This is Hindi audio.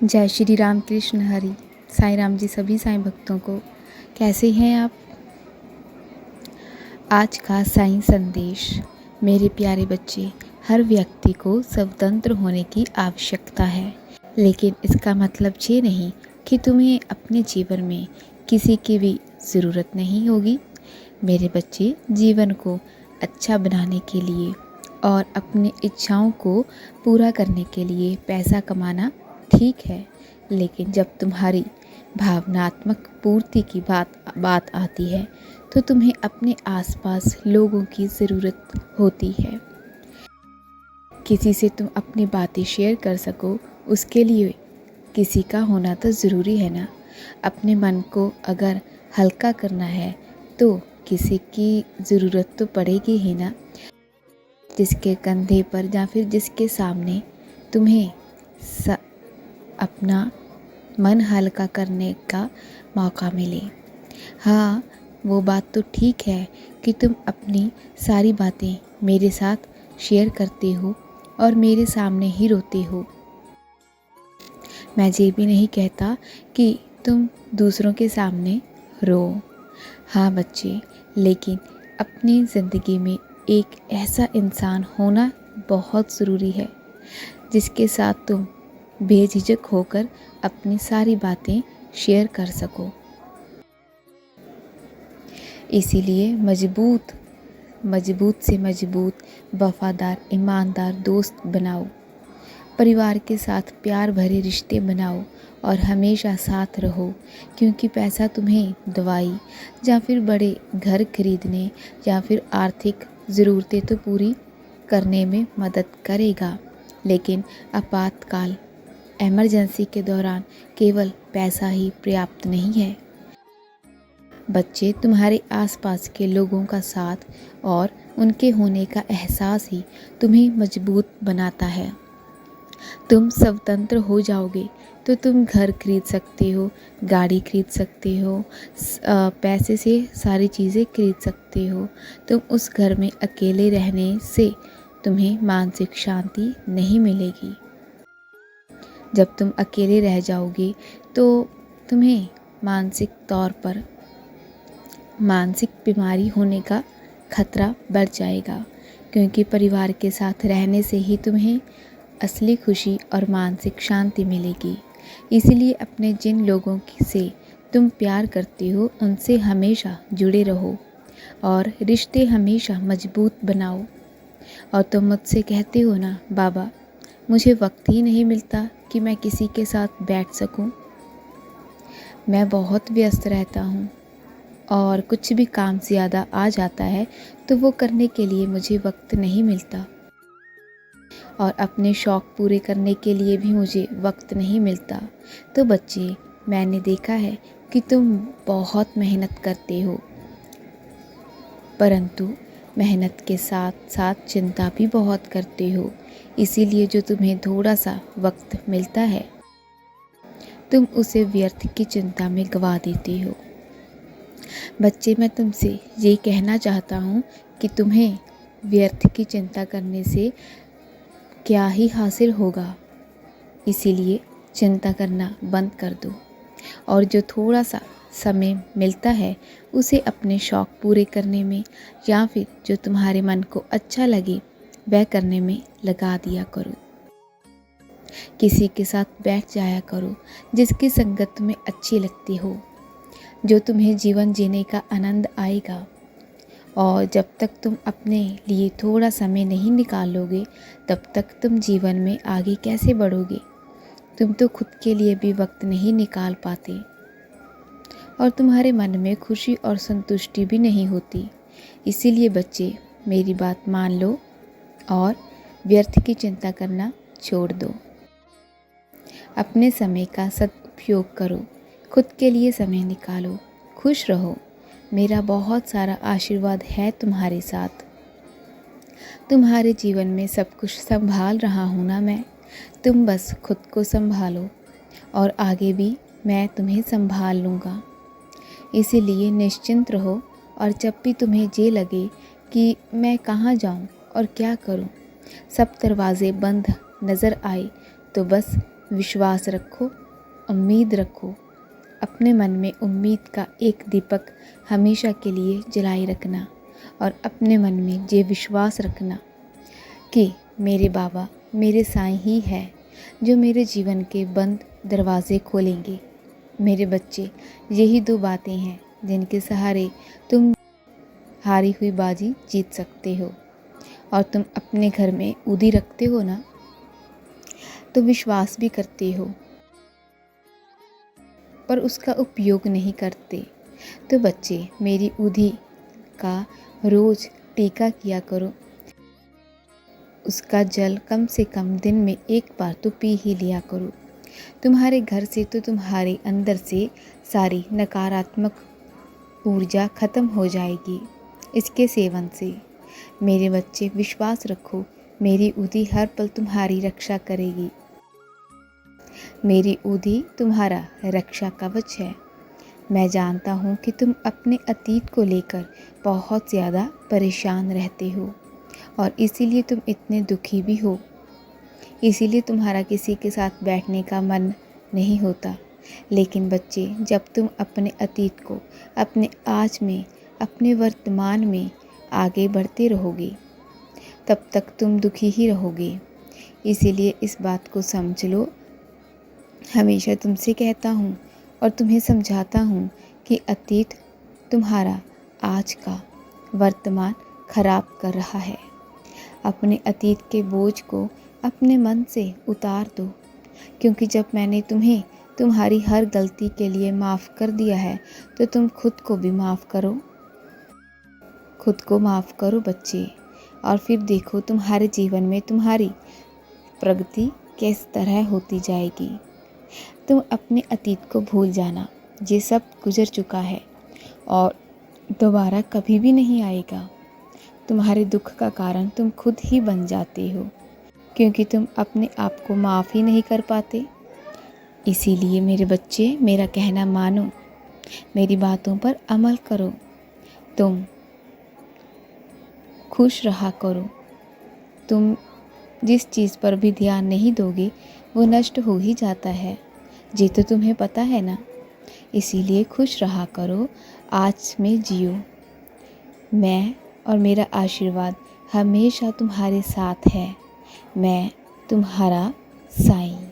जय श्री राम कृष्ण हरि। साईं राम जी सभी साईं भक्तों को कैसे हैं आप। आज का साईं संदेश। मेरे प्यारे बच्चे, हर व्यक्ति को स्वतंत्र होने की आवश्यकता है, लेकिन इसका मतलब ये नहीं कि तुम्हें अपने जीवन में किसी की भी ज़रूरत नहीं होगी। मेरे बच्चे, जीवन को अच्छा बनाने के लिए और अपनी इच्छाओं को पूरा करने के लिए पैसा कमाना ठीक है, लेकिन जब तुम्हारी भावनात्मक पूर्ति की बात आती है तो तुम्हें अपने आसपास लोगों की ज़रूरत होती है। किसी से तुम अपनी बातें शेयर कर सको, उसके लिए किसी का होना तो ज़रूरी है ना। अपने मन को अगर हल्का करना है तो किसी की ज़रूरत तो पड़ेगी ही ना, जिसके कंधे पर या फिर जिसके सामने तुम्हें अपना मन हल्का करने का मौका मिले। हाँ, वो बात तो ठीक है कि तुम अपनी सारी बातें मेरे साथ शेयर करते हो और मेरे सामने ही रोते हो। मैं ये भी नहीं कहता कि तुम दूसरों के सामने रो। हाँ बच्चे, लेकिन अपनी ज़िंदगी में एक ऐसा इंसान होना बहुत ज़रूरी है जिसके साथ तुम बेझिझक होकर अपनी सारी बातें शेयर कर सको। इसीलिए मजबूत से मजबूत, वफादार, ईमानदार दोस्त बनाओ। परिवार के साथ प्यार भरे रिश्ते बनाओ और हमेशा साथ रहो, क्योंकि पैसा तुम्हें दवाई या फिर बड़े घर खरीदने या फिर आर्थिक ज़रूरतें तो पूरी करने में मदद करेगा, लेकिन आपातकाल इमरजेंसी के दौरान केवल पैसा ही पर्याप्त नहीं है। बच्चे, तुम्हारे आसपास के लोगों का साथ और उनके होने का एहसास ही तुम्हें मजबूत बनाता है। तुम स्वतंत्र हो जाओगे तो तुम घर खरीद सकते हो, गाड़ी खरीद सकते हो, पैसे से सारी चीज़ें खरीद सकते हो। तुम उस घर में अकेले रहने से तुम्हें मानसिक शांति नहीं मिलेगी। जब तुम अकेले रह जाओगे तो तुम्हें मानसिक तौर पर मानसिक बीमारी होने का खतरा बढ़ जाएगा, क्योंकि परिवार के साथ रहने से ही तुम्हें असली खुशी और मानसिक शांति मिलेगी। इसलिए अपने जिन लोगों से तुम प्यार करते हो उनसे हमेशा जुड़े रहो और रिश्ते हमेशा मजबूत बनाओ। और तुम मुझसे कहते हो ना, बाबा मुझे वक्त ही नहीं मिलता कि मैं किसी के साथ बैठ सकूं। मैं बहुत व्यस्त रहता हूं और कुछ भी काम ज़्यादा आ जाता है तो वो करने के लिए मुझे वक्त नहीं मिलता, और अपने शौक़ पूरे करने के लिए भी मुझे वक्त नहीं मिलता। तो बच्चे, मैंने देखा है कि तुम बहुत मेहनत करते हो, परंतु मेहनत के साथ साथ चिंता भी बहुत करते हो। इसीलिए जो तुम्हें थोड़ा सा वक्त मिलता है तुम उसे व्यर्थ की चिंता में गंवा देते हो। बच्चे, मैं तुमसे ये कहना चाहता हूँ कि तुम्हें व्यर्थ की चिंता करने से क्या ही हासिल होगा। इसीलिए चिंता करना बंद कर दो और जो थोड़ा सा समय मिलता है उसे अपने शौक़ पूरे करने में या फिर जो तुम्हारे मन को अच्छा लगे वह करने में लगा दिया करो। किसी के साथ बैठ जाया करो जिसकी संगत में अच्छी लगती हो, जो तुम्हें जीवन जीने का आनंद आएगा। और जब तक तुम अपने लिए थोड़ा समय नहीं निकालोगे तब तक तुम जीवन में आगे कैसे बढ़ोगे। तुम तो खुद के लिए भी वक्त नहीं निकाल पाते और तुम्हारे मन में खुशी और संतुष्टि भी नहीं होती। इसीलिए बच्चे, मेरी बात मान लो और व्यर्थ की चिंता करना छोड़ दो। अपने समय का सदुपयोग करो, खुद के लिए समय निकालो, खुश रहो। मेरा बहुत सारा आशीर्वाद है तुम्हारे साथ। तुम्हारे जीवन में सब कुछ संभाल रहा हूँ ना मैं। तुम बस खुद को संभालो और आगे भी मैं तुम्हें संभाल लूँगा। इसीलिए निश्चिंत रहो और जब भी तुम्हें ये लगे कि मैं कहाँ जाऊँ और क्या करूँ, सब दरवाज़े बंद नज़र आए तो बस विश्वास रखो, उम्मीद रखो। अपने मन में उम्मीद का एक दीपक हमेशा के लिए जलाए रखना और अपने मन में ये विश्वास रखना कि मेरे बाबा मेरे साईं ही है जो मेरे जीवन के बंद दरवाजे खोलेंगे। मेरे बच्चे, यही दो बातें हैं जिनके सहारे तुम हारी हुई बाजी जीत सकते हो। और तुम अपने घर में ऊधी रखते हो ना, तो विश्वास भी करते हो पर उसका उपयोग नहीं करते। तो बच्चे, मेरी ऊधी का रोज टीका किया करो। उसका जल कम से कम दिन में एक बार तो पी ही लिया करो। तुम्हारे घर से तो तुम्हारे अंदर से सारी नकारात्मक ऊर्जा खत्म हो जाएगी इसके सेवन से। मेरे बच्चे, विश्वास रखो, मेरी ऊधी हर पल तुम्हारी रक्षा करेगी। मेरी ऊधी तुम्हारा रक्षा कवच है। मैं जानता हूँ कि तुम अपने अतीत को लेकर बहुत ज़्यादा परेशान रहते हो और इसीलिए तुम इतने दुखी भी हो। इसीलिए तुम्हारा किसी के साथ बैठने का मन नहीं होता। लेकिन बच्चे, जब तुम अपने अतीत को अपने आज में, अपने वर्तमान में आगे बढ़ते रहोगे, तब तक तुम दुखी ही रहोगे। इसीलिए इस बात को समझ लो। हमेशा तुमसे कहता हूँ और तुम्हें समझाता हूँ कि अतीत तुम्हारा आज का वर्तमान खराब कर रहा है। अपने अतीत के बोझ को अपने मन से उतार दो, क्योंकि जब मैंने तुम्हें तुम्हारी हर गलती के लिए माफ़ कर दिया है तो तुम खुद को भी माफ़ करो। खुद को माफ़ करो बच्चे, और फिर देखो तुम्हारे जीवन में तुम्हारी प्रगति किस तरह होती जाएगी। तुम अपने अतीत को भूल जाना, ये सब गुजर चुका है और दोबारा कभी भी नहीं आएगा। तुम्हारे दुख का कारण तुम खुद ही बन जाते हो, क्योंकि तुम अपने आप को माफ़ ही नहीं कर पाते। इसीलिए मेरे बच्चे, मेरा कहना मानो, मेरी बातों पर अमल करो। तुम खुश रहा करो। तुम जिस चीज़ पर भी ध्यान नहीं दोगे वो नष्ट हो ही जाता है, ये तो तुम्हें पता है ना। इसीलिए खुश रहा करो, आज में जियो। मैं और मेरा आशीर्वाद हमेशा तुम्हारे साथ है। मैं तुम्हारा साईं।